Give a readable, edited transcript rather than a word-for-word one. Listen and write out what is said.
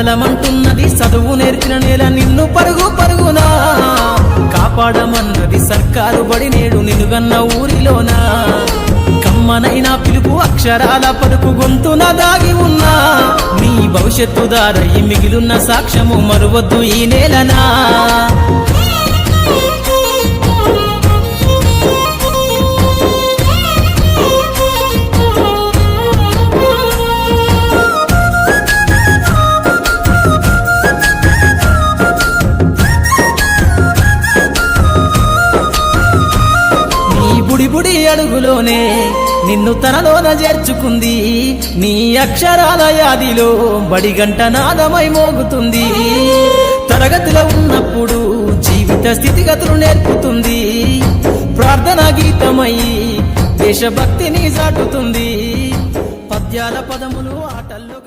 కలకలమంటున్నది చదువు నేర్చిన నేల నిన్ను పరుగు పరుగునా కాపాడమన్నది సర్కారు బడి నేడు నిలుగన్న ఊరిలోనా కమ్మనైనా పిలుపు అక్షరాల పలుకు గొంతున దాగి ఉన్నా నీ భవిష్యత్తు దారయి మిగిలున్న సాక్ష్యము మరువద్దు ఈ నేలనా బుడి అడుగులోనే నిన్ను తనలోన చేర్చుకుంది నీ అక్షరాల యాదిలో బడిగంట నాదమై మోగుతుంది తరగతిలో ఉన్నప్పుడు జీవిత స్థితిగతులు నేర్పుతుంది ప్రార్థన గీతమై దేశభక్తిని చాటుతుంది పద్యాల పదములు ఆటల్లో